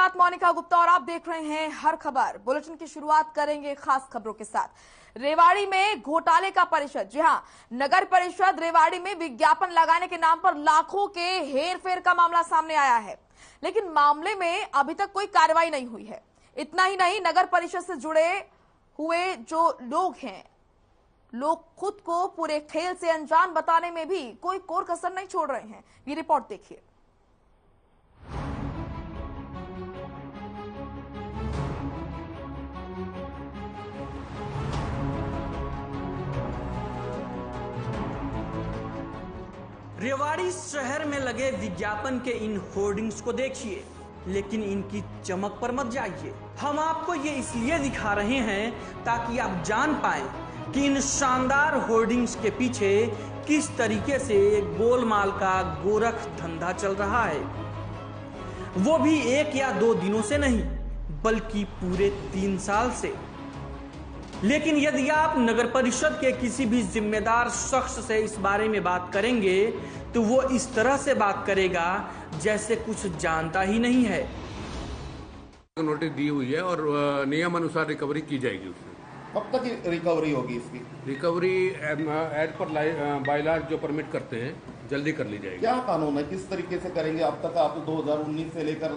साथ मोनिका गुप्ता और आप देख रहे हैं हर खबर। बुलेटिन की शुरुआत करेंगे खास खबरों के साथ। रेवाड़ी में घोटाले का परिषद, जी हां, नगर परिषद रेवाड़ी में विज्ञापन लगाने के नाम पर लाखों के हेरफेर का मामला सामने आया है, लेकिन मामले में अभी तक कोई कार्रवाई नहीं हुई है। इतना ही नहीं, नगर परिषद से जुड़े हुए जो लोग हैं, लोग खुद को पूरे खेल से अनजान बताने में भी कोई कोर कसर नहीं छोड़ रहे हैं। ये रिपोर्ट देखिए। रेवाड़ी शहर में लगे विज्ञापन के इन होर्डिंग्स को देखिए, लेकिन इनकी चमक पर मत जाइए। हम आपको ये इसलिए दिखा रहे हैं ताकि आप जान पाएं कि इन शानदार होर्डिंग्स के पीछे किस तरीके से गोलमाल का गोरख धंधा चल रहा है। वो भी 1 या 2 दिनों से नहीं, बल्कि पूरे 3 साल से। लेकिन यदि आप नगर परिषद के किसी भी जिम्मेदार शख्स से इस बारे में बात करेंगे तो वो इस तरह से बात करेगा जैसे कुछ जानता ही नहीं है। नोटिस दी हुई है और नियम अनुसार रिकवरी की जाएगी। उसमें कब तक रिकवरी होगी? इसकी रिकवरी एज पर बायलॉज जो परमिट करते हैं जल्दी कर ली जाएगी। क्या कानून है, किस तरीके से करेंगे? अब तक आप 2019 से लेकर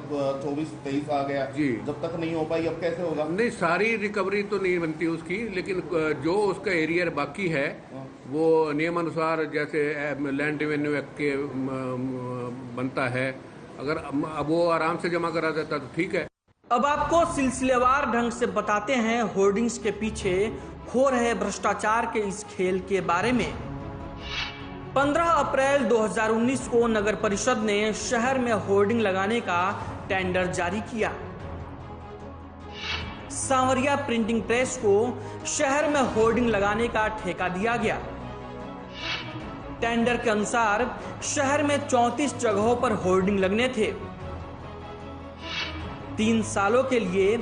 24-23 आ गया जी, जब तक नहीं हो पाई अब कैसे होगा? नहीं, सारी रिकवरी तो नहीं बनती उसकी, लेकिन जो उसका एरिया बाकी है वो नियमानुसार जैसे लैंड रेवेन्यू एक्ट के बनता है, अगर अब वो आराम से जमा करा देता तो ठीक है। अब आपको सिलसिलेवार ढंग से बताते हैं होर्डिंग्स के पीछे हो रहे भ्रष्टाचार के इस खेल के बारे में। 15 अप्रैल 2019 को नगर परिषद ने शहर में होर्डिंग लगाने का टेंडर जारी किया। सांवरिया प्रिंटिंग प्रेस को शहर में होर्डिंग लगाने का ठेका दिया गया। टेंडर के अनुसार शहर में 34 जगहों पर होर्डिंग लगने थे। 3 सालों के लिए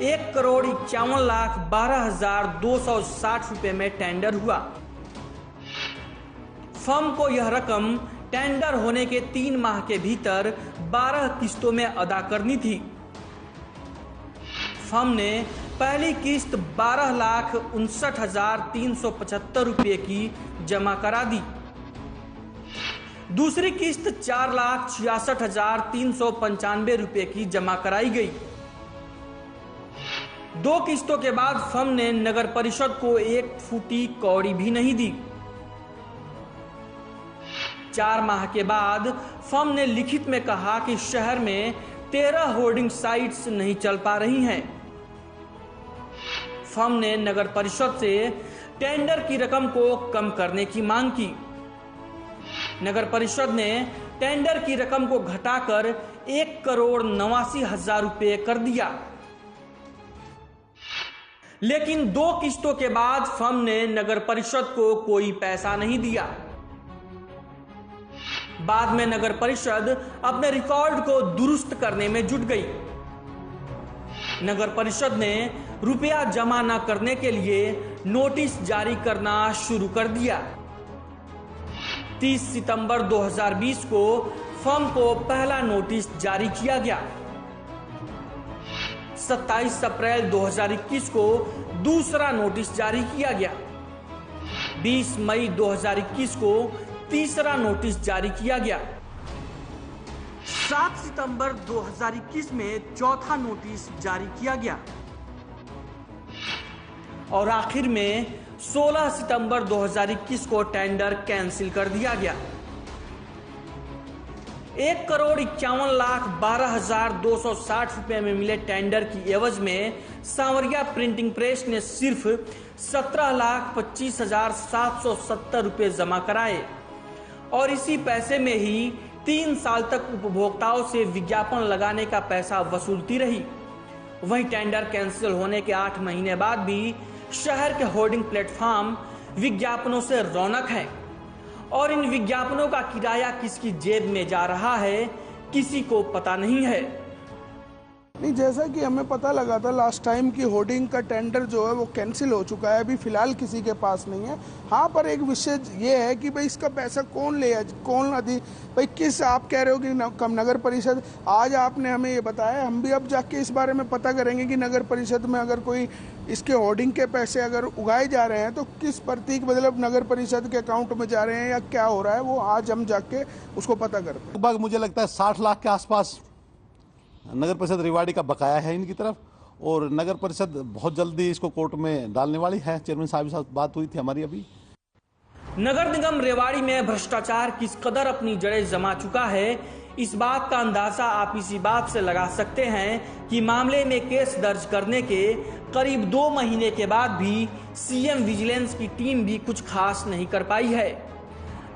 1,51,12,260 रुपए में टेंडर हुआ। फर्म को यह रकम टेंडर होने के 3 माह के भीतर 12 किस्तों में अदा करनी थी। फर्म ने पहली किस्त 12,59,375 रुपए की जमा करा दी। दूसरी किस्त 4,66,395 रुपए की जमा कराई गई। 2 किस्तों के बाद फर्म ने नगर परिषद को 1 फूटी कौड़ी भी नहीं दी। 4 माह के बाद फर्म ने लिखित में कहा कि शहर में 13 होर्डिंग साइट्स नहीं चल पा रही हैं। फर्म ने नगर परिषद से टेंडर की रकम को कम करने की मांग की। नगर परिषद ने टेंडर की रकम को घटाकर 1,89,000 रुपए कर दिया। लेकिन 2 किस्तों के बाद फर्म ने नगर परिषद को कोई पैसा नहीं दिया। बाद में नगर परिषद अपने रिकॉर्ड को दुरुस्त करने में जुट गई। नगर परिषद ने रुपया जमा न करने के लिए नोटिस जारी करना शुरू कर दिया। 30 सितंबर 2020 को फर्म को पहला नोटिस जारी किया गया। 27 अप्रैल 2021 को दूसरा नोटिस जारी किया गया। 20 मई 2021 को तीसरा नोटिस जारी किया गया। 7 सितंबर 2021 में चौथा नोटिस जारी किया गया और आखिर में 16 सितंबर 2021 को टेंडर कैंसिल कर दिया गया। 1,51,12,260 रुपए में मिले टेंडर की एवज में सांवरिया प्रिंटिंग प्रेस ने सिर्फ 17,25,770 रुपए जमा कराए और इसी पैसे में ही 3 साल तक उपभोक्ताओं से विज्ञापन लगाने का पैसा वसूलती रही। वहीं टेंडर कैंसिल होने के 8 महीने बाद भी शहर के होर्डिंग प्लेटफॉर्म विज्ञापनों से रौनक है और इन विज्ञापनों का किराया किसकी जेब में जा रहा है किसी को पता नहीं है। नहीं, जैसा कि हमें पता लगा था लास्ट टाइम की होर्डिंग का टेंडर जो है वो कैंसिल हो चुका है, अभी फिलहाल किसी के पास नहीं है। हाँ, पर एक विषय ये है कि भाई इसका पैसा कौन ले, कौन भाई किस, आप कह रहे हो कि कम नगर परिषद, आज आपने हमें ये बताया, हम भी अब जाके इस बारे में पता करेंगे कि नगर परिषद में अगर कोई इसके होर्डिंग के पैसे अगर उगाए जा रहे हैं तो किस प्रतीक मतलब नगर परिषद के अकाउंट में जा रहे हैं या क्या हो रहा है, वो आज हम जाके उसको पता करते हैं। लगभग मुझे लगता है 60 लाख के आसपास नगर परिषद रेवाड़ी का बकाया है इनकी तरफ, और नगर परिषद बहुत जल्दी इसको कोर्ट में डालने वाली है। चेयरमैन साहब के साथ बात हुई थी हमारी अभी। नगर निगम रेवाड़ी में भ्रष्टाचार किस कदर अपनी जड़ें जमा चुका है, इस बात का अंदाजा आप इसी बात से लगा सकते हैं कि मामले में केस दर्ज करने के करीब 2 महीने के बाद भी सीएम विजिलेंस की टीम भी कुछ खास नहीं कर पाई है।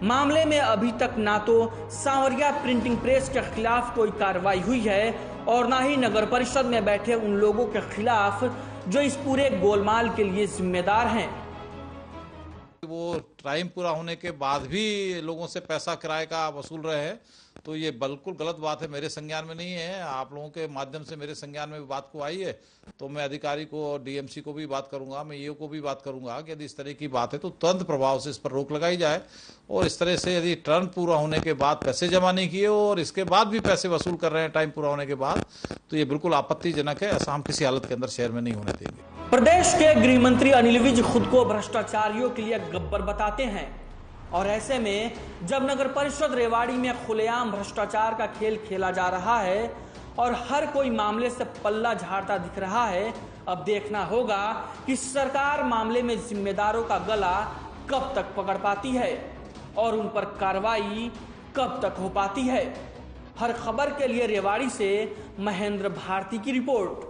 मामले में अभी तक ना तो सांवरिया प्रिंटिंग प्रेस के खिलाफ कोई कार्रवाई हुई है और ना ही नगर परिषद में बैठे उन लोगों के खिलाफ जो इस पूरे गोलमाल के लिए जिम्मेदार हैं। वो टाइम पूरा होने के बाद भी लोगों से पैसा किराए का वसूल रहे हैं, तो ये बिल्कुल गलत बात है, मेरे संज्ञान में नहीं है। आप लोगों के माध्यम से मेरे संज्ञान में भी बात को आई है, तो मैं अधिकारी को और डीएमसी को भी बात करूंगा, मैं ईओ को भी बात करूंगा कि यदि इस तरह की बात है तो तुरंत प्रभाव से इस पर रोक लगाई जाए। और इस तरह से यदि टर्न पूरा होने के बाद पैसे जमा नहीं किए और इसके बाद भी पैसे वसूल कर रहे हैं टाइम पूरा होने के बाद, तो ये बिल्कुल आपत्तिजनक है। ऐसा हम किसी हालत के अंदर शहर में नहीं होने देंगे। प्रदेश के गृह मंत्री अनिल विज खुद को भ्रष्टाचारियों के लिए गब्बर बताते हैं, और ऐसे में जब नगर परिषद रेवाड़ी में खुलेआम भ्रष्टाचार का खेल खेला जा रहा है और हर कोई मामले से पल्ला झाड़ता दिख रहा है, अब देखना होगा कि सरकार मामले में जिम्मेदारों का गला कब तक पकड़ पाती है और उन पर कार्रवाई कब तक हो पाती है। हर खबर के लिए रेवाड़ी से महेंद्र भारती की रिपोर्ट।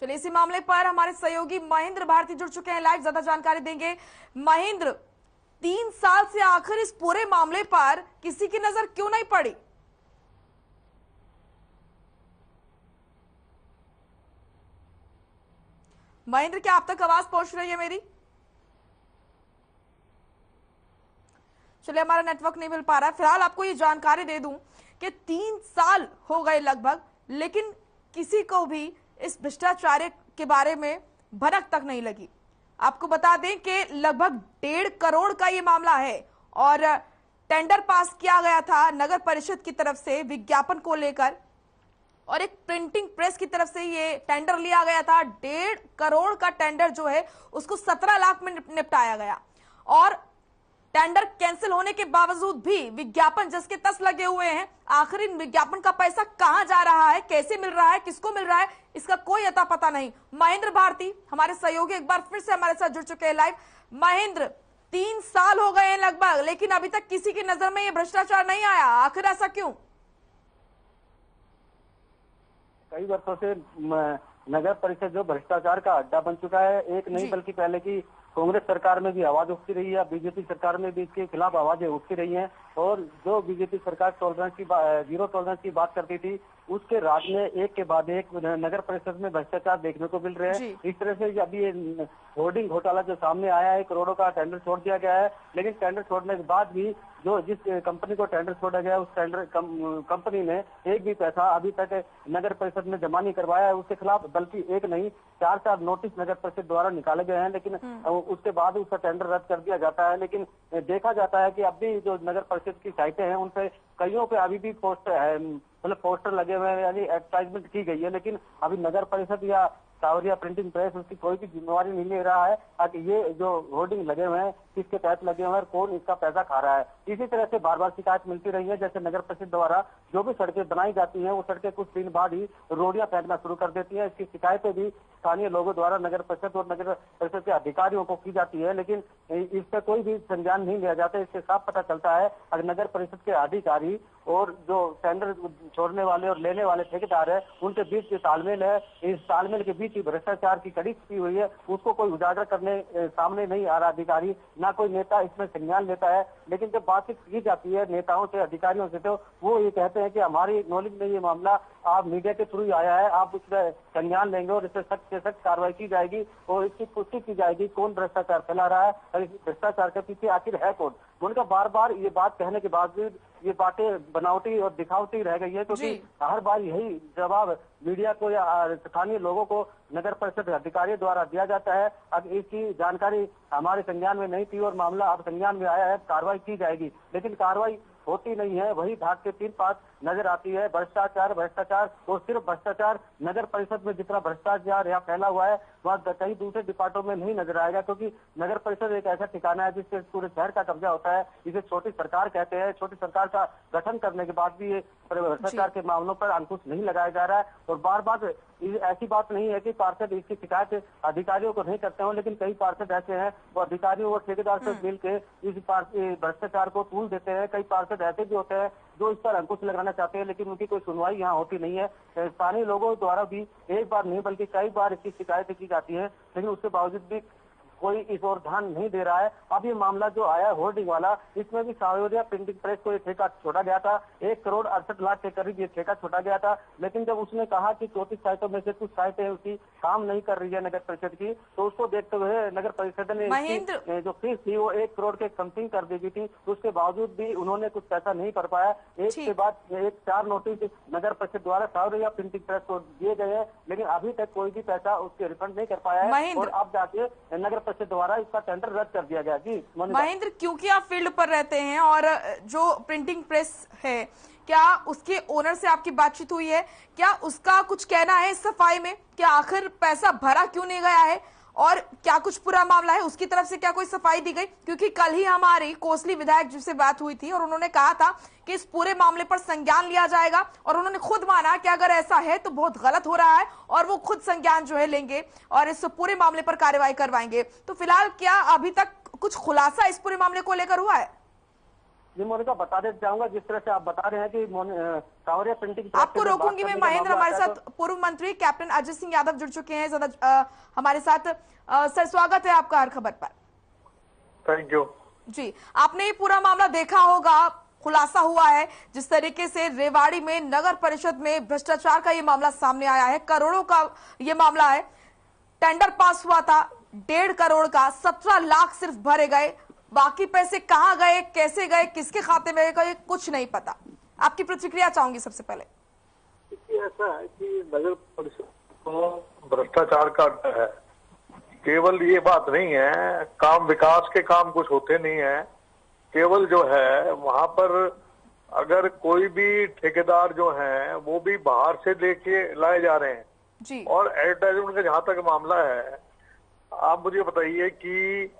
चलिए, इसी मामले पर हमारे सहयोगी महेंद्र भारती जुड़ चुके हैं, लाइव ज्यादा जानकारी देंगे। महेंद्र, 3 साल से आखिर इस पूरे मामले पर किसी की नजर क्यों नहीं पड़ी? महेंद्र, क्या आप तक आवाज पहुंच रही है मेरी? चलिए, हमारा नेटवर्क नहीं मिल पा रहा है। फिलहाल आपको ये जानकारी दे दूं कि 3 साल हो गए लगभग, लेकिन किसी को भी इस भ्रष्टाचार के बारे में भनक तक नहीं लगी। आपको बता दें कि लगभग 1.5 करोड़ का ये मामला है और टेंडर पास किया गया था नगर परिषद की तरफ से विज्ञापन को लेकर, और एक प्रिंटिंग प्रेस की तरफ से ये टेंडर लिया गया था। 1.5 करोड़ का टेंडर जो है उसको 17 लाख में निपटाया गया, और टेंडर कैंसिल होने के बावजूद भी विज्ञापन जिसके तस लगे हुए हैं। आखिर इन विज्ञापन का पैसा कहां जा रहा है, कैसे मिल रहा है, किसको मिल रहा है, इसका कोई अता पता नहीं। महेंद्र भारती हमारे सहयोगी एक बार फिर से हमारे साथ जुड़ चुके हैं लाइव। महेंद्र, 3 साल हो गए हैं लगभग, लेकिन अभी तक किसी की नजर में ये भ्रष्टाचार नहीं आया, आखिर ऐसा क्यों? कई वर्षों से नगर परिषद जो भ्रष्टाचार का अड्डा बन चुका है, एक नहीं बल्कि पहले की कांग्रेस सरकार में भी आवाज उठती रही है, बीजेपी सरकार में भी इसके खिलाफ आवाजें उठती रही हैं। और जो बीजेपी सरकार जीरो टॉलरेंस की बात करती थी, उसके राज में एक के बाद एक नगर परिषद में भ्रष्टाचार देखने को मिल रहे हैं। इस तरह से अभी ये होर्डिंग घोटाला जो सामने आया है, करोड़ों का टेंडर छोड़ दिया गया है, लेकिन टेंडर छोड़ने के बाद भी जिस कंपनी को टेंडर छोड़ा गया, उस टेंडर कंपनी ने एक भी पैसा अभी तक नगर परिषद में जमा नहीं करवाया है। उसके खिलाफ बल्कि एक नहीं 4 नोटिस नगर परिषद द्वारा निकाले गए हैं, लेकिन उसके बाद उसका टेंडर रद्द कर दिया जाता है। लेकिन देखा जाता है कि अब भी जो नगर परिषद की साइटें हैं उन पे कईयों पे अभी भी पोस्टर है, मतलब पोस्टर लगे हुए हैं, यानी एडवर्टाइजमेंट की गई है, लेकिन अभी नगर परिषद या सांवरिया प्रिंटिंग प्रेस उसकी कोई भी जिम्मेवारी नहीं ले रहा है कि ये जो होर्डिंग लगे हुए हैं किसके तहत लगे हुए हैं, कौन इसका पैसा खा रहा है। इसी तरह से बार बार शिकायत मिलती रही है। जैसे नगर परिषद द्वारा जो भी सड़कें बनाई जाती हैं, वो सड़कें कुछ दिन बाद ही रोडियां फेंकना शुरू कर देती है। इसकी शिकायतें भी स्थानीय लोगों द्वारा नगर परिषद और नगर परिषद के अधिकारियों को की जाती है, लेकिन इस पर कोई भी संज्ञान नहीं लिया जाता। इससे साफ पता चलता है अगर नगर परिषद के अधिकारी और जो टेंडर छोड़ने वाले और लेने वाले ठेकेदार है, उनके बीच जो तालमेल है, इस तालमेल के बीच भ्रष्टाचार की कड़ी छिपी हुई है, उसको कोई उजागर करने सामने नहीं आ रहा अधिकारी, ना कोई नेता इसमें संज्ञान लेता है। लेकिन जब बातचीत की जाती है नेताओं से, अधिकारियों से, तो वो ये कहते हैं कि हमारी नॉलेज में ये मामला आप मीडिया के थ्रू आया है, आप उसमें संज्ञान लेंगे और इससे सख्त से सख्त कार्रवाई की जाएगी और इसकी पुष्टि की जाएगी कौन भ्रष्टाचार फैला रहा है और इस भ्रष्टाचार के पीछे आखिर है कौन। उनका बार बार ये बात कहने के बावजूद ये बातें बनावटी और दिखावटी रह गई है, क्योंकि हर बार यही जवाब मीडिया को या स्थानीय लोगों को नगर परिषद अधिकारियों द्वारा दिया जाता है। अब इसकी जानकारी हमारे संज्ञान में नहीं थी और मामला अब संज्ञान में आया है, कार्रवाई की जाएगी, लेकिन कार्रवाई होती नहीं है। वही भाग के 3-5 नजर आती है। भ्रष्टाचार भ्रष्टाचार और सिर्फ भ्रष्टाचार, नगर परिषद में जितना भ्रष्टाचार यहाँ फैला हुआ है वह कई दूसरे डिपार्टमेंट में नहीं नजर आएगा, क्योंकि नगर परिषद एक ऐसा ठिकाना है जिससे पूरे शहर का कब्जा होता है। इसे छोटी सरकार कहते हैं। छोटी सरकार का गठन करने के बाद भी ये भ्रष्टाचार के मामलों पर अंकुश नहीं लगाया जा रहा है। और बार बार ऐसी बात नहीं है कि पार्षद इसकी शिकायत अधिकारियों को नहीं करते हो, लेकिन कई पार्षद ऐसे हैं वो अधिकारियों और ठेकेदार से मिल के इस भ्रष्टाचार को तूल देते हैं। कई पार्षद ऐसे भी होते हैं जो इस पर अंकुश लगाना चाहते हैं, लेकिन उनकी कोई सुनवाई यहाँ होती नहीं है। स्थानीय लोगों द्वारा भी एक बार नहीं बल्कि कई बार इसकी शिकायतें की जाती है, लेकिन उसके बावजूद भी कोई इस ओर ध्यान नहीं दे रहा है। अब ये मामला जो आया होर्डिंग वाला, इसमें भी सावरिया प्रिंटिंग प्रेस को ये ठेका छोड़ा गया था। 1 करोड़ 68 लाख के करीब ये ठेका छोड़ा गया था, लेकिन जब उसने कहा कि 34 साइटों में से कुछ साइटें उसकी काम नहीं कर रही है नगर परिषद की, तो उसको देखते हुए नगर परिषद ने जो फीस थी वो 1 करोड़ के समथिंग कर दी गई थी। तो उसके बावजूद भी उन्होंने कुछ पैसा नहीं कर पाया। एक के बाद एक 4 नोटिस नगर परिषद द्वारा सावरिया प्रिंटिंग प्रेस को दिए गए हैं, लेकिन अभी तक कोई भी पैसा उसके रिफंड नहीं कर पाया है और अब जाके नगर परिषद द्वारा इसका टेंडर रद्द कर दिया गया। जी महेंद्र, क्योंकि आप फील्ड पर रहते हैं और जो प्रिंटिंग प्रेस है, क्या उसके ओनर से आपकी बातचीत हुई है? क्या उसका कुछ कहना है इस सफाई में? क्या आखिर पैसा भरा क्यों नहीं गया है और क्या कुछ पूरा मामला है? उसकी तरफ से क्या कोई सफाई दी गई? क्योंकि कल ही हमारी कोसली विधायक जी से बात हुई थी और उन्होंने कहा था कि इस पूरे मामले पर संज्ञान लिया जाएगा और उन्होंने खुद माना कि अगर ऐसा है तो बहुत गलत हो रहा है और वो खुद संज्ञान जो है लेंगे और इस पूरे मामले पर कार्रवाई करवाएंगे। तो फिलहाल क्या अभी तक कुछ खुलासा इस पूरे मामले को लेकर हुआ है? जी मोनिका, बता देना चाहूंगा, जिस तरह से आप बता रहे हैं कि सावरिया प्रिंटिंग, आपको रोकूंगी मैं महेंद्र। हमारे साथ पूर्व मंत्री कैप्टन अजय सिंह यादव जुड़ चुके हैं हमारे साथ। सर, स्वागत है आपका हर खबर पर। थैंक यू जी। आपने ये पूरा मामला देखा होगा, खुलासा हुआ है जिस तरीके से रेवाड़ी में नगर परिषद में भ्रष्टाचार का ये मामला सामने आया है। करोड़ों का ये मामला है। टेंडर पास हुआ था 1.5 करोड़ का, 17 लाख सिर्फ भरे गए। बाकी पैसे कहाँ गए, कैसे गए, किसके खाते में गए, कुछ नहीं पता। आपकी प्रतिक्रिया चाहूंगी सबसे पहले। ऐसा है कि नगर परिषद को भ्रष्टाचार का अड्डा है। केवल ये बात नहीं है, काम विकास के काम कुछ होते नहीं है। केवल जो है वहां पर अगर कोई भी ठेकेदार जो है वो भी बाहर से लेके लाए जा रहे हैं जी। और एडवर्टाइजमेंट का जहां तक मामला है, आप मुझे बताइए कि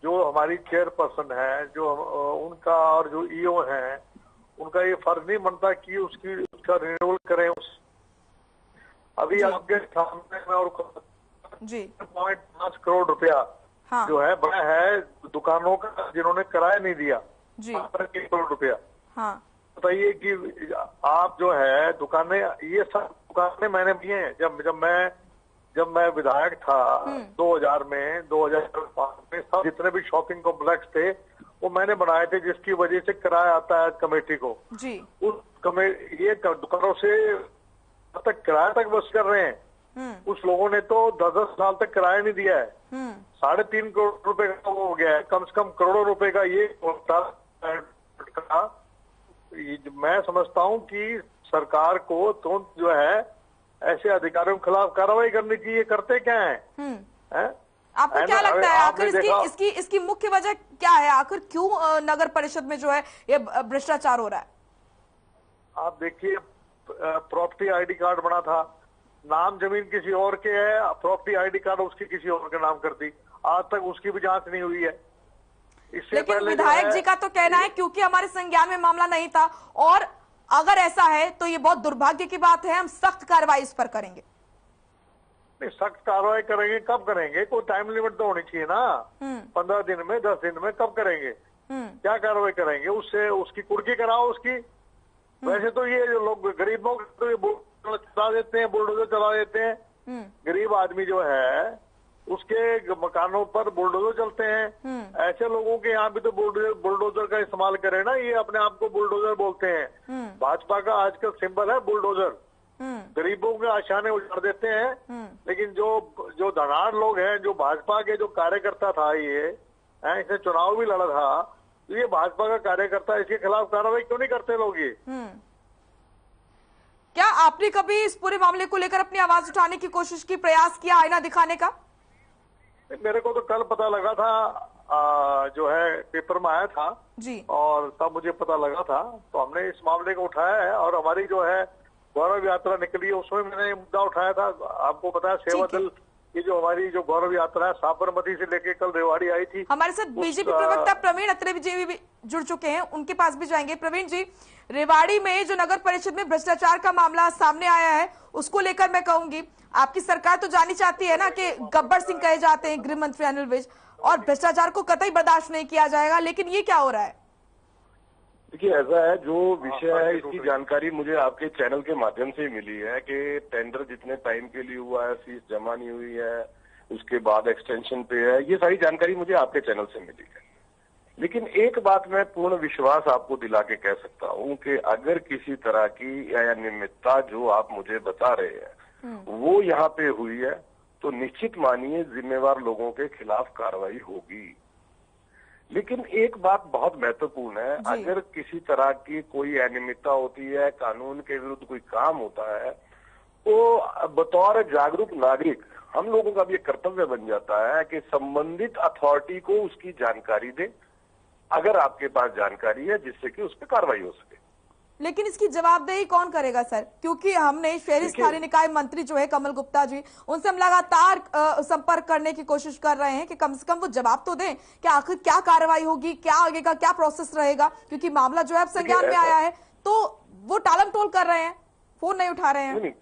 जो हमारी चेयरपर्सन है, जो उनका और जो ईओ है, उनका ये फर्ज नहीं बनता कि उसका रिन्यूअल करें। अभी आपके सामने में और जी 5 करोड़ रुपया जो है बड़ा है दुकानों का, जिन्होंने किराया नहीं दिया जी, 1 करोड़ रुपया। बताइए कि आप जो है दुकानें, ये सब दुकानें मैंने भी हैं। जब मैं विधायक था 2000 में, 2005 में, सब जितने भी शॉपिंग कॉम्प्लेक्स थे वो मैंने बनाए थे, जिसकी वजह से किराया आता है कमेटी को जी। ये दुकानों से तक किराया तक बस कर रहे हैं। उस लोगों ने तो 10-10 साल तक किराया नहीं दिया है। 3.5 करोड़ रुपए का वो हो गया है, कम से कम करोड़ों रुपए का ये मैं समझता हूँ कि सरकार को तो जो है ऐसे अधिकारियों के खिलाफ कार्रवाई करनी चाहिए। करते क्या है? आपको क्या लगता है आखिर इसकी मुख्य वजह क्या है? आखिर क्यों नगर परिषद में जो है ये भ्रष्टाचार हो रहा है? आप देखिए, प्रॉपर्टी आईडी कार्ड बना था, नाम जमीन किसी और के है, प्रॉपर्टी आईडी कार्ड उसकी किसी और के नाम कर दी। आज तक उसकी भी जांच नहीं हुई है। लेकिन विधायक जी का तो कहना है क्योंकि हमारे संज्ञान में मामला नहीं था, और अगर ऐसा है तो ये बहुत दुर्भाग्य की बात है, हम सख्त कार्रवाई इस पर करेंगे। नहीं, सख्त कार्रवाई करेंगे, कब करेंगे? कोई टाइम लिमिट तो होनी चाहिए ना। 15 दिन में, 10 दिन में, कब करेंगे? क्या कार्रवाई करेंगे? उससे उसकी कुर्की कराओ उसकी। वैसे तो ये जो लोग गरीबों को चला देते हैं, बुलडोजर चला देते हैं। गरीब आदमी जो है उसके मकानों पर बुलडोजर चलते हैं। ऐसे लोगों के यहाँ भी तो बुलडोजर का इस्तेमाल करें ना, ये अपने आप को बुलडोजर बोलते हैं। भाजपा का आजकल सिंबल है बुलडोजर। गरीबों के आशाने उजाड़ देते हैं, लेकिन जो धनाढ़ लोग हैं, जो भाजपा के जो कार्यकर्ता था, ये इसने चुनाव भी लड़ा था, तो ये भाजपा का कार्यकर्ता, इसके खिलाफ कार्रवाई क्यों नहीं करते लोग? ये क्या आपने कभी इस पूरे मामले को लेकर अपनी आवाज उठाने की कोशिश की, प्रयास किया आईना दिखाने का? मेरे को तो कल पता लगा था, जो है पेपर में आया था जी, और तब मुझे पता लगा था, तो हमने इस मामले को उठाया है। और हमारी जो है गौरव यात्रा निकली है, उसमें मैंने मुद्दा उठाया था। आपको पता है सेवा दल की जो हमारी जो गौरव यात्रा है, साबरमती से लेके कल रेवाड़ी आई थी। हमारे साथ बीजेपी प्रवक्ता प्रवीण अत्रे जी भी जुड़ चुके हैं, उनके पास भी जाएंगे। प्रवीण जी, रेवाड़ी में जो नगर परिषद में भ्रष्टाचार का मामला सामने आया है, उसको लेकर मैं कहूंगी, आपकी सरकार तो जानी चाहती है ना कि गब्बर सिंह कहे जाते हैं गृह मंत्री अनिल विज, और भ्रष्टाचार को कतई बर्दाश्त नहीं किया जाएगा, लेकिन ये क्या हो रहा है? देखिए, ऐसा है, जो विषय है इसकी जानकारी मुझे आपके चैनल के माध्यम से मिली है कि टेंडर जितने टाइम के लिए हुआ है, फीस जमा नहीं हुई है, उसके बाद एक्सटेंशन पे है, ये सारी जानकारी मुझे आपके चैनल से मिली है। लेकिन एक बात मैं पूर्ण विश्वास आपको दिला के कह सकता हूं कि अगर किसी तरह की या नियमितता जो आप मुझे बता रहे हैं वो यहाँ पे हुई है, तो निश्चित मानिए जिम्मेवार लोगों के खिलाफ कार्रवाई होगी। लेकिन एक बात बहुत महत्वपूर्ण है, अगर किसी तरह की कोई अनियमितता होती है, कानून के विरुद्ध कोई काम होता है, तो बतौर जागरूक नागरिक हम लोगों का भी एक कर्तव्य बन जाता है कि संबंधित अथॉरिटी को उसकी जानकारी दे, अगर आपके पास जानकारी है, जिससे कि उस पर कार्रवाई हो सके। लेकिन इसकी जवाबदेही कौन करेगा सर? क्योंकि हमने शहरी स्थानीय निकाय मंत्री जो है कमल गुप्ता जी, उनसे हम लगातार संपर्क करने की कोशिश कर रहे हैं कि कम से कम वो जवाब तो दें कि आखिर क्या कार्रवाई होगी, क्या आगे का क्या प्रोसेस रहेगा, क्योंकि मामला जो है अब संज्ञान में आया है, तो वो टालम टोल कर रहे हैं, फोन नहीं उठा रहे हैं।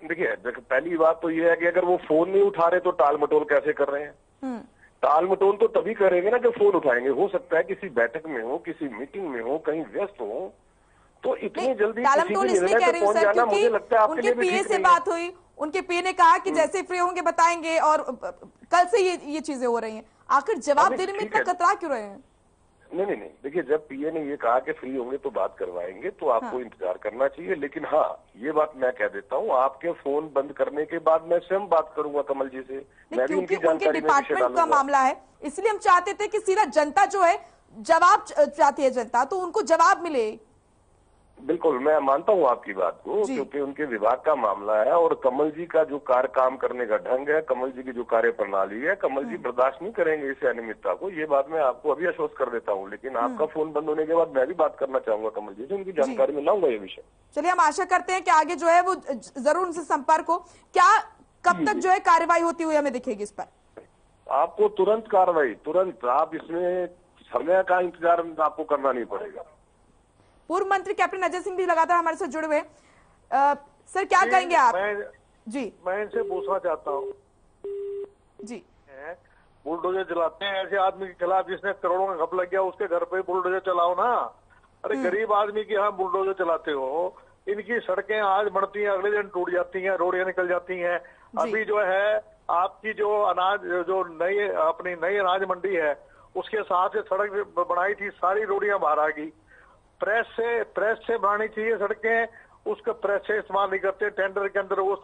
देखिए, पहली बात तो ये है कि अगर वो फोन नहीं उठा रहे तो टाल मटोल कैसे कर रहे हैं? टाल मटोल तो तभी करेंगे ना जब फोन उठाएंगे। हो सकता है किसी बैठक में हो, किसी मीटिंग में हो, कहीं व्यस्त हो, तो इतनी जल्दी किसी भी निर्णय पे पहुंच जाना मुझे लगता है आपके लिए भी ठीक नहीं है। उनके पीए से बात हुई, उनके पीए ने कहा कि जैसे फ्री होंगे बताएंगे, और कल से ये चीजें हो रही हैं। आखिर जवाब देने में इतना कतरा क्यों रहे हैं? नहीं, देखिए, जब पीए ने ये कहा कि फ्री होंगे तो बात करवाएंगे, तो आपको इंतजार करना चाहिए। लेकिन हाँ, ये बात मैं कह देता हूँ, आपके फोन बंद करने के बाद मैं स्वयं बात करूंगा कमल जी से, मैं भी उनकी जानकारी में डिपार्टमेंट का मामला है, इसलिए हम चाहते थे कि सीधा जनता जो है जवाब चाहती है, जनता तो उनको जवाब मिले। बिल्कुल, मैं मानता हूँ आपकी बात को, क्योंकि उनके विभाग का मामला है और कमल जी का जो काम करने का ढंग है, कमल जी की जो कार्य प्रणाली है, कमल जी बर्दाश्त नहीं करेंगे इस अनियमितता को। ये बात मैं आपको अभी आश्वस्त कर देता हूँ। लेकिन आपका फोन बंद होने के बाद मैं भी बात करना चाहूंगा कमल जी से, उनकी जानकारी में लाऊंगा ये विषय। चलिए, हम आशा करते हैं कि आगे जो है वो जरूर उनसे संपर्क हो। क्या कब तक जो है कार्रवाई होती हुई हमें दिखेगी इस पर? आपको तुरंत कार्रवाई, तुरंत, आप इसमें समय का इंतजार आपको करना नहीं पड़ेगा। पूर्व मंत्री कैप्टन अजय सिंह भी लगातार हमारे साथ जुड़े हुए। सर, क्या कहेंगे आप? मैं इनसे पूछना चाहता हूँ जी, बुलडोजर चलाते हैं ऐसे आदमी के खिलाफ जिसने करोड़ों का घप लग गया, उसके घर पे बुलडोजर चलाओ ना। अरे गरीब आदमी के यहाँ बुलडोजर चलाते हो, इनकी सड़कें आज बढ़ती हैं, अगले दिन टूट जाती हैं, रोडियां निकल जाती हैं। अभी जो है आपकी जो अनाज, जो अपनी नई अनाज मंडी है, उसके साथ से सड़क बनाई थी, सारी रोडियां बाहर आ गई। प्रेस से बनानी चाहिए सड़कें, उसका प्रेस से इस्तेमाल नहीं करते, टेंडर के अंदर वो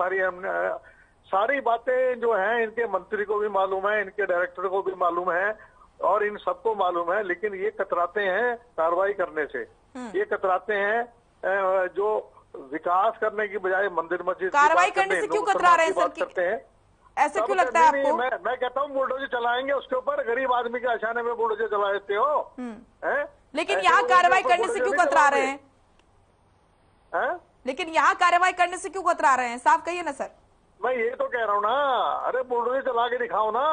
सारी बातें जो हैं इनके मंत्री को भी मालूम है, इनके डायरेक्टर को भी मालूम है और इन सबको मालूम है, लेकिन ये कतराते हैं कार्रवाई करने से। ये कतराते हैं जो विकास करने की बजाय मंदिर मस्जिद कार्रवाई करने से क्यों कतरा रहे हैं सर? करते हैं ऐसे क्यों लगता है आपको? मैं कहता हूँ बुलडोजर चलाएंगे, उसके ऊपर गरीब आदमी के अचानक में बुलडोजर चला देते हो, लेकिन यहाँ कार्रवाई करने से क्यों कतरा रहे हैं? लेकिन यहाँ कार्रवाई करने से क्यों कतरा रहे हैं? साफ कहिए ना सर। मैं ये तो कह रहा हूँ ना, अरे बुलडोजर चला के दिखाओ ना।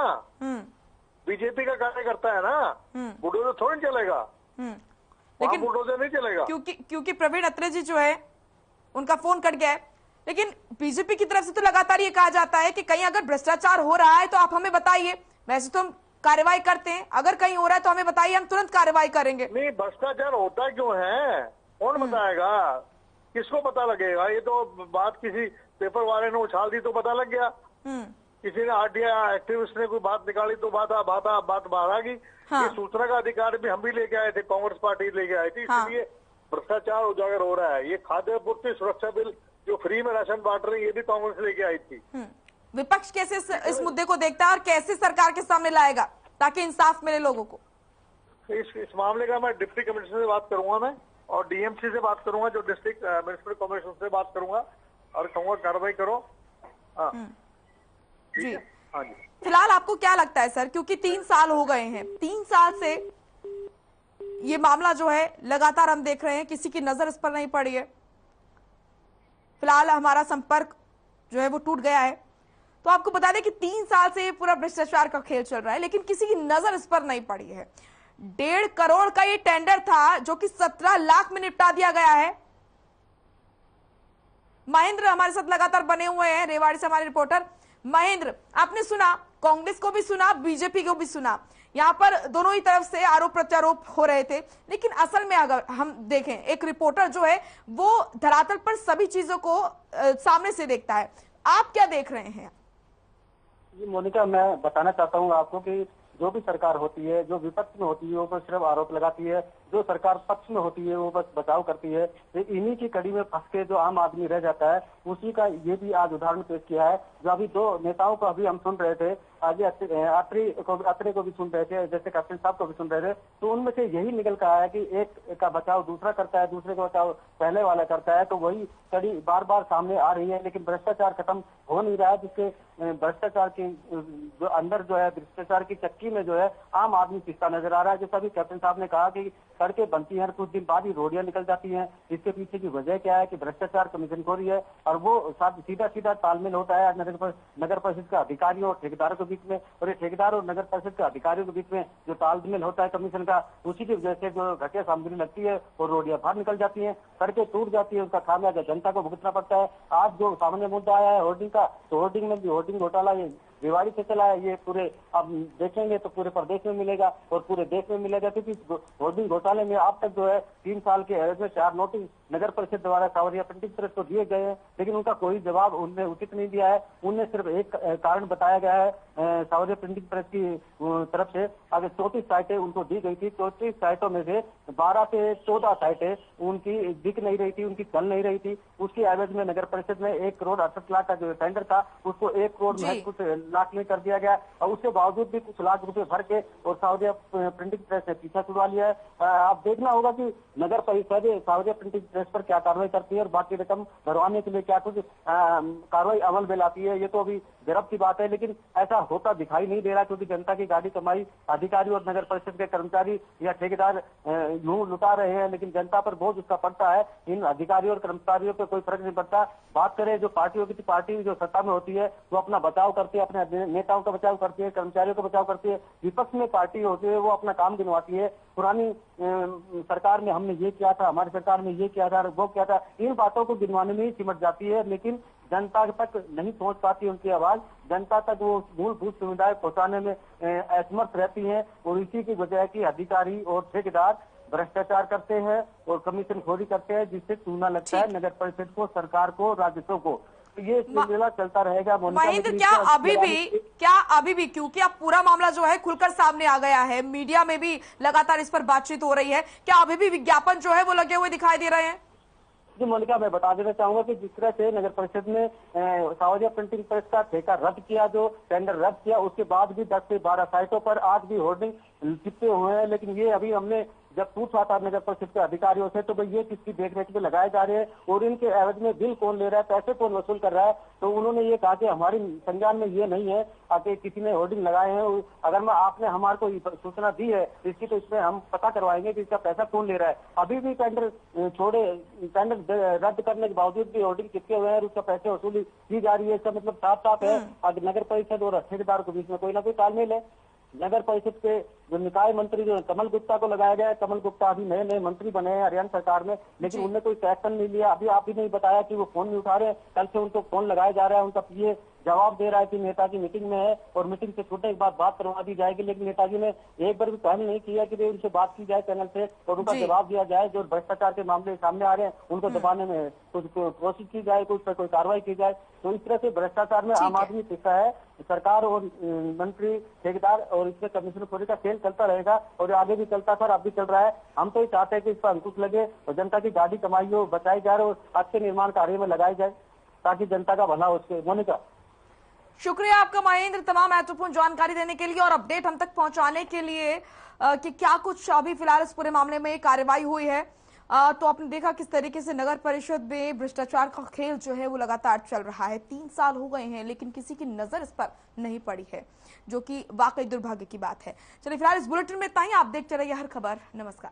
बीजेपी का कार्यकर्ता है ना, बुलडोजर थोड़ी चलेगा, लेकिन बुलडोजर नहीं चलेगा। क्योंकि प्रवीण अत्रे जी जो है उनका फोन कट गया है, लेकिन बीजेपी की तरफ से तो लगातार ये कहा जाता है कि कहीं अगर भ्रष्टाचार हो रहा है तो आप हमें बताइए। वैसे तो हम कार्रवाई करते हैं, अगर कहीं हो रहा है तो हमें बताइए, हम तुरंत कार्रवाई करेंगे। नहीं, भ्रष्टाचार होता क्यों है, कौन बताएगा, किसको पता लगेगा? ये तो बात किसी पेपर वाले ने उछाल दी तो पता लग गया। किसी ने आरटीआई एक्टिविस्ट ने कोई बात निकाली तो बात बाहर आ गई। हाँ। ये सूचना का अधिकार भी हम भी लेके आए थे, कांग्रेस पार्टी लेके आई थी, हाँ। इसलिए भ्रष्टाचार उजागर हो रहा है। ये खाद्य आपूर्ति सुरक्षा बिल जो फ्री में राशन बांट रही है, ये भी कांग्रेस लेके आई थी। विपक्ष कैसे इस मुद्दे को देखता है और कैसे सरकार के सामने लाएगा ताकि इंसाफ मिले लोगों को? इस मामले का मैं डिप्टी कमिश्नर से बात करूंगा मैं, और डीएमसी से बात करूंगा, जो डिस्ट्रिक्ट म्युनिसिपल कमिश्नर से बात करूंगा और कहूंगा कार्रवाई करो। हाँ जी हाँ जी। फिलहाल आपको क्या लगता है सर, क्योंकि 3 साल हो गए हैं, 3 साल से ये मामला जो है लगातार हम देख रहे हैं, किसी की नजर इस पर नहीं पड़ी है। फिलहाल हमारा संपर्क जो है वो टूट गया है। तो आपको बता दें कि 3 साल से ये पूरा भ्रष्टाचार का खेल चल रहा है, लेकिन किसी की नजर इस पर नहीं पड़ी है। 1.5 करोड़ का ये टेंडर था जो कि 17 लाख में निपटा दिया गया है। महेंद्र हमारे साथ लगातार बने हुए हैं, रेवाड़ी से हमारे रिपोर्टर। महेंद्र, आपने सुना, कांग्रेस को भी सुना, बीजेपी को भी सुना, यहाँ पर दोनों ही तरफ से आरोप प्रत्यारोप हो रहे थे, लेकिन असल में अगर हम देखें, एक रिपोर्टर जो है वो धरातल पर सभी चीजों को सामने से देखता है। आप क्या देख रहे हैं? जी मोनिका, मैं बताना चाहता हूँ आपको कि जो भी सरकार होती है, जो विपक्ष में होती है वो बस सिर्फ आरोप लगाती है, जो सरकार पक्ष में होती है वो बस बचाव करती है। इन्हीं की कड़ी में फंस के जो आम आदमी रह जाता है, उसी का ये भी आज उदाहरण पेश किया है। जो अभी 2 नेताओं को अभी हम सुन रहे थे, आगे अत्रे को भी सुन रहे थे, जैसे कैप्टन साहब को भी सुन रहे थे, तो उनमें से यही निकल कर आया कि एक का बचाव दूसरा करता है, दूसरे का बचाव पहले वाला करता है। तो वही कड़ी बार बार सामने आ रही है, लेकिन भ्रष्टाचार खत्म हो नहीं रहा है, जिसके भ्रष्टाचार की जो अंदर जो है, भ्रष्टाचार की चक्की में जो है आम आदमी पिसता नजर आ रहा है। जैसा भी कैप्टन साहब ने कहा कि सड़कें बनती हैं, कुछ दिन बाद ही रोडियां निकल जाती हैं। इसके पीछे की वजह क्या है कि भ्रष्टाचार कमीशनखोरी है, और वो सीधा तालमेल होता है नगर परिषद के अधिकारियों और ठेकेदारों के बीच में, और ये ठेकेदार और नगर परिषद के अधिकारियों के बीच में जो तालमेल होता है कमीशन का, उसी की वजह से जो घटिया सामग्री लगती है और रोडियां बाहर निकल जाती हैं, सड़कें टूट जाती है, उसका खामियाजा जनता को भुगतना पड़ता है। आज जो सामने मुद्दा आया है होर्डिंग का, तो होर्डिंग में भी होर्डिंग घोटाला ये रेवाड़ी से चला है। ये पूरे अब देखेंगे तो पूरे प्रदेश में मिलेगा और पूरे देश में मिलेगा, क्योंकि होर्डिंग घोटाले में अब तक जो है 3 साल के एवरेज में 4 नोटिस नगर परिषद द्वारा सावरिया प्रिंटिंग प्रेस को दिए गए हैं, लेकिन उनका कोई जवाब उनने उचित नहीं दिया है। उनने सिर्फ एक कारण बताया गया है सावरिया प्रिंटिंग प्रेस की तरफ से। अगर 34 साइटें उनको दी गई थी, 34 साइटों में से 12 से 14 साइटें उनकी बिक नहीं रही थी, उनकी चल नहीं रही थी। उसकी एवरेज में नगर परिषद में 1 करोड़ 68 लाख का जो टेंडर था, उसको 1 करोड़ में कुछ लाख में कर दिया गया, और उसके बावजूद भी कुछ लाख रुपए भर के और सावरिया प्रिंटिंग प्रेस ने पीछा छुड़वा लिया है। आप देखना होगा कि नगर परिषद सावरिया प्रिंटिंग प्रेस पर क्या कार्रवाई करती है और बाकी रकम भरवाने के लिए क्या कुछ कार्रवाई अमल में लाती है। ये तो अभी गर्व की बात है, लेकिन ऐसा होता दिखाई नहीं दे रहा, क्योंकि जनता की गाड़ी कमाई अधिकारी और नगर परिषद के कर्मचारी या ठेकेदार यूं लुटा रहे हैं, लेकिन जनता पर बोझ उसका पड़ता है। इन अधिकारियों और कर्मचारियों पर कोई फर्क नहीं पड़ता। बात करें जो पार्टियों की, पार्टी जो सत्ता में होती है वो अपना बचाव करती है, अपने नेताओं का बचाव करती है, कर्मचारियों का बचाव करती है। विपक्ष में पार्टी होती है वो अपना काम गिनवाती है, पुरानी सरकार में हमने ये किया था, हमारी सरकार में ये किया था, वो किया था, इन बातों को गिनवाने में ही सिमट जाती है, लेकिन जनता तक नहीं पहुंच पाती उनकी आवाज। जनता तक वो मूलभूत सुविधाएं पहुंचाने में असमर्थ रहती हैं, और इसी की वजह है कि अधिकारी और ठेकेदार भ्रष्टाचार करते हैं और कमीशन खोरी करते हैं, जिससे चूना लगता है नगर परिषद को, सरकार को, राजस्व को। तो ये सिलसिला चलता रहेगा। महेंद्र, क्या अभी भी क्योंकि अब पूरा मामला जो है खुलकर सामने आ गया है, मीडिया में भी लगातार इस पर बातचीत हो रही है, क्या अभी भी विज्ञापन जो है वो लगे हुए दिखाई दे रहे हैं? जी मोनिका, मैं बता देना चाहूंगा कि जिस तरह से नगर परिषद ने सावरिया प्रिंटिंग प्रेस का ठेका रद्द किया, जो टेंडर रद्द किया, उसके बाद भी 10 से 12 साइटों पर आज भी होर्डिंग चिपके हुए हैं। लेकिन ये अभी हमने जब पूछा था नगर परिषद के अधिकारियों से, तो भाई ये किसकी देखरेख में लगाए जा रहे हैं और इनके एवज में बिल कौन ले रहा है, पैसे कौन वसूल कर रहा है। तो उन्होंने ये कहा कि हमारी संज्ञान में ये नहीं है कि किसी ने होर्डिंग लगाए हैं। अगर आपने हमारे को सूचना दी है इसकी, तो इसमें हम पता करवाएंगे कि इसका पैसा कौन ले रहा है। अभी भी टेंडर रद्द करने के बावजूद भी होर्डिंग चिपके हुए हैं और उसका पैसे वसूली की जा रही है। इसका मतलब साफ साफ है नगर परिषद और ठेकेदार के बीच में कोई ना कोई तालमेल है। नगर परिषद के जो निकाय मंत्री जो कमल गुप्ता को लगाया गया है, कमल गुप्ता अभी नए मंत्री बने हैं हरियाणा सरकार में, लेकिन उनने कोई एक्शन नहीं लिया। अभी आप ही नहीं बताया कि वो फोन नहीं उठा रहे, कल से उनको फोन लगाया जा रहा है, उनका पीए जवाब दे रहा है कि नेताजी मीटिंग में है और मीटिंग से छूटने के बाद बात करवा दी जाएगी, लेकिन नेताजी ने एक बार भी पहल नहीं किया कि उनसे बात की जाए चैनल से और उनका जवाब दिया जाए। जो भ्रष्टाचार के मामले सामने आ रहे हैं उनको दबाने में कुछ कोशिश की जाए, कुछ पर कोई कार्रवाई की जाए। तो इस तरह से भ्रष्टाचार में आम आदमी पिसा है। सरकार और मंत्री, ठेकेदार और इसमें कमिश्नर खोरी का खेल चलता रहेगा और आगे भी चलता था और अब भी चल रहा है। हम तो ये चाहते हैं कि इस पर अंकुश लगे और जनता की गाड़ी कमाई हो, बचाई जाए और अच्छे निर्माण कार्य में लगाई जाए ताकि जनता का भला हो। उसके मोनिका, शुक्रिया आपका महेंद्र, तमाम महत्वपूर्ण जानकारी देने के लिए और अपडेट हम तक पहुंचाने के लिए कि क्या कुछ अभी फिलहाल इस पूरे मामले में कार्रवाई हुई है। तो आपने देखा किस तरीके से नगर परिषद में भ्रष्टाचार का खेल जो है वो लगातार चल रहा है। 3 साल हो गए हैं लेकिन किसी की नजर इस पर नहीं पड़ी है, जो कि वाकई दुर्भाग्य की बात है। चलिए फिलहाल इस बुलेटिन में इतना ही। आप देखते रहिए हर खबर। नमस्कार।